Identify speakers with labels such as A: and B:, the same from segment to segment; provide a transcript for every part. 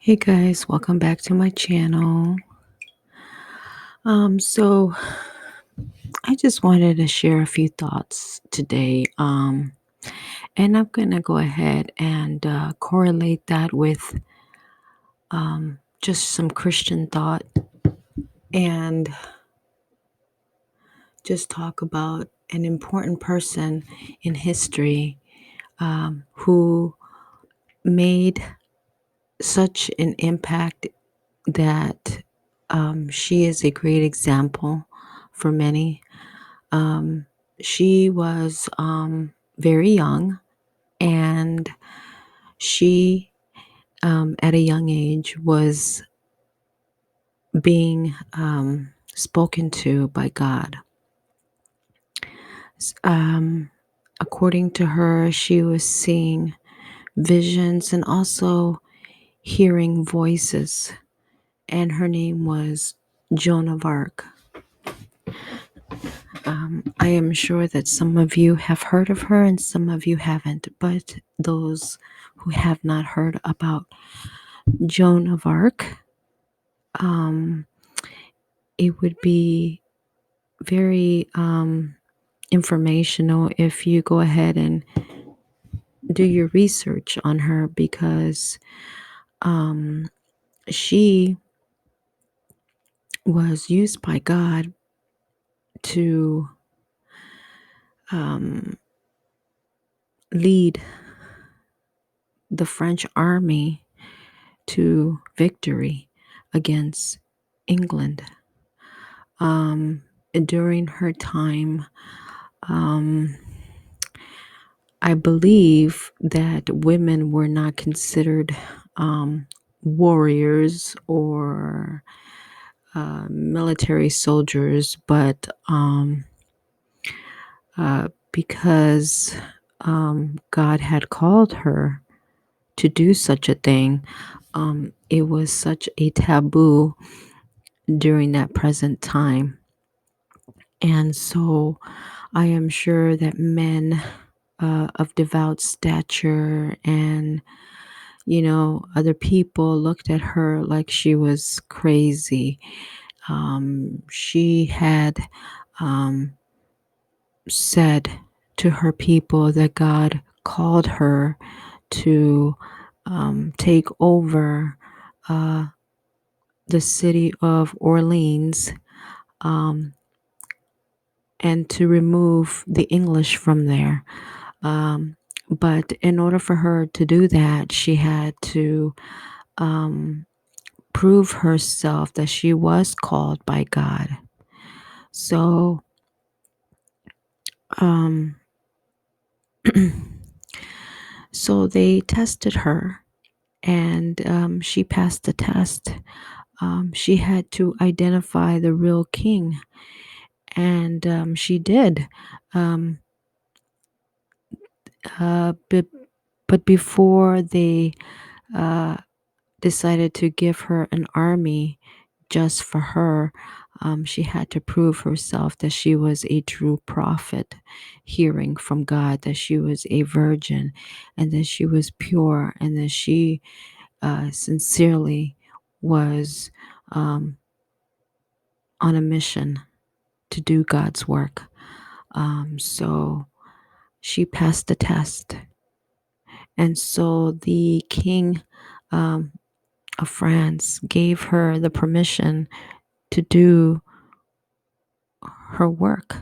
A: Hey guys, welcome back to my channel. So I just wanted to share a few thoughts today. And I'm gonna go ahead and correlate that with just some Christian thought and just talk about an important person in history who made such an impact that she is a great example for many. Um, she was very young, and she, at a young age, was being spoken to by God. Um, According to her, she was seeing visions and also hearing voices, and her name was Joan of Arc. I am sure that some of you have heard of her and some of you haven't, but those who have not heard about Joan of Arc, um, it would be very informational if you go ahead and do your research on her because um, she was used by God to um, lead the French army to victory against England. During her time, um, I believe that women were not considered warriors or military soldiers, but because God had called her to do such a thing, it was such a taboo during that present time. And so I am sure that men of devout stature and, other people looked at her like she was crazy. She had um, said to her people that God called her to take over the city of Orleans, um, and to remove the English from there. But in order for her to do that, she had to um, prove herself that she was called by God. So, um, so they tested her, and she passed the test. She had to identify the real king, and she did. Um, but, but before they uh, decided to give her an army just for her, she had to prove herself that she was a true prophet, hearing from God, that she was a virgin, and that she was pure, and that she sincerely was on a mission to do God's work. So she passed the test. And so the king um, of France gave her the permission to do her work.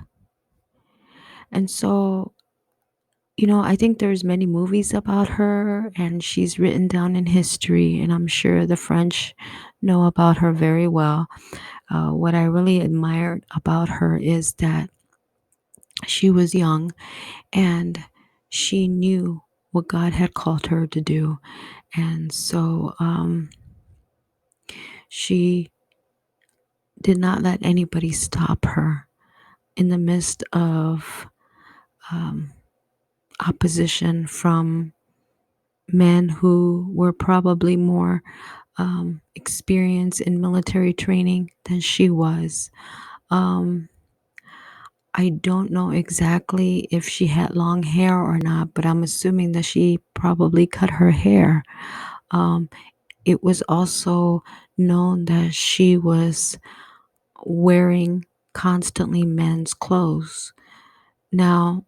A: And so, I think there's many movies about her, and she's written down in history, and I'm sure the French know about her very well. What I really admired about her is that she was young and she knew what God had called her to do. And so she did not let anybody stop her in the midst of um, opposition from men who were probably more experienced in military training than she was. Um, I don't know exactly if she had long hair or not, but I'm assuming that she probably cut her hair. Um, it was also known that she was wearing constantly men's clothes. Now,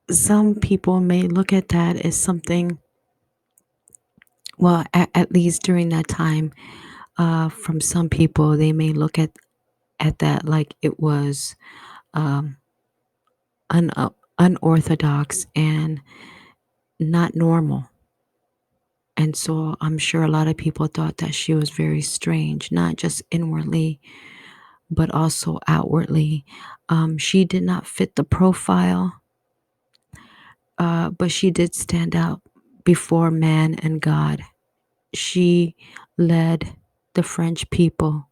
A: some people may look at that as something, well, at least during that time, from some people, they may look at that like it was um, unorthodox and not normal. And so I'm sure a lot of people thought that she was very strange, not just inwardly, but also outwardly. She did not fit the profile, but she did stand out before man and God. She led the French people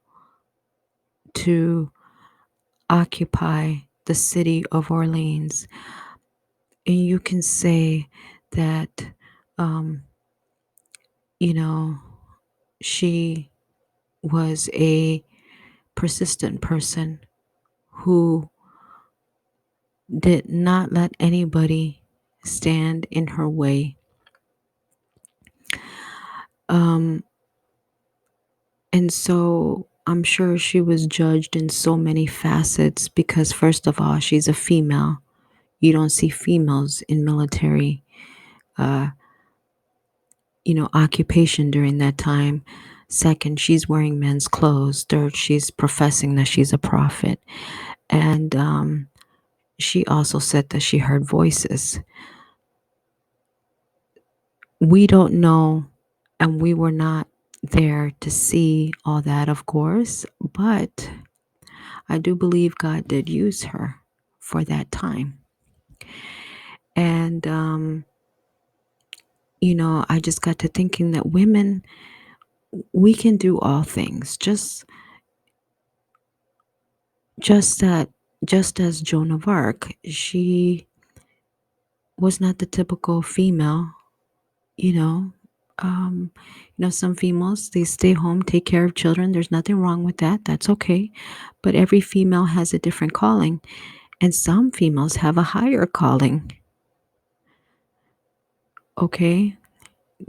A: to occupy the city of Orleans. And you can say that, um, you know, she was a persistent person who did not let anybody stand in her way. Um, and so I'm sure she was judged in so many facets because, first of all, she's a female. You don't see females in military, uh, occupation during that time. Second, she's wearing men's clothes. Third, she's professing that she's a prophet. And she also said that she heard voices. We don't know, and we were not there to see all that, of course, but I do believe God did use her for that time. And, I just got to thinking that women, we can do all things. That, just as Joan of Arc, she was not the typical female, you know. Some females, they stay home, take care of children. There's nothing wrong with that. That's okay. But every female has a different calling, and some females have a higher calling. Okay?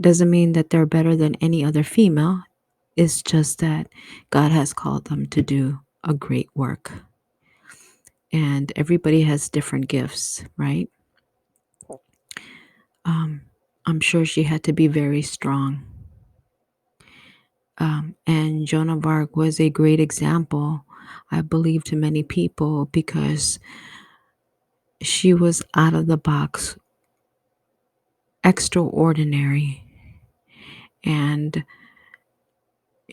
A: Doesn't mean that they're better than any other female. It's just that God has called them to do a great work. And everybody has different gifts, right? I'm sure she had to be very strong. And Joan of Arc was a great example, I believe, to many people because she was out of the box, extraordinary. And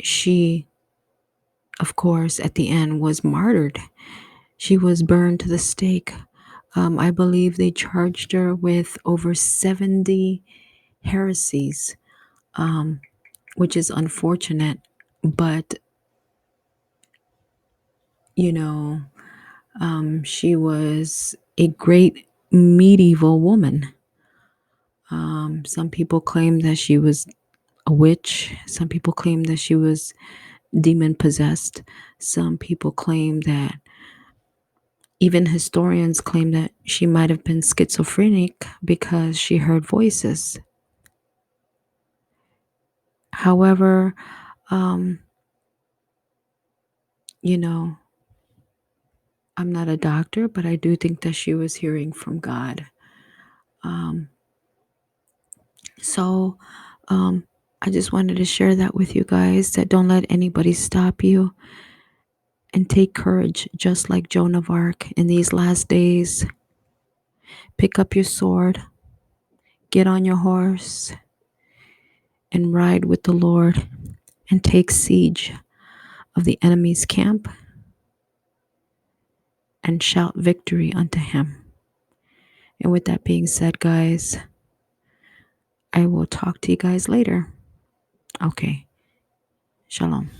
A: she, of course, at the end was martyred. She was burned to the stake. I believe they charged her with over 70 heresies, which is unfortunate. But, she was a great medieval woman. Some people claim that she was a witch. Some people claim that she was demon possessed. Some people claim that, even historians claim that she might have been schizophrenic because she heard voices. However, um, you know, I'm not a doctor, but I do think that she was hearing from God. Um, so I just wanted to share that with you guys, that don't let anybody stop you, and take courage, just like Joan of Arc in these last days. Pick up your sword, get on your horse, and ride with the Lord and take siege of the enemy's camp and shout victory unto him. And with that being said, guys, I will talk to you guys later. Okay. Shalom.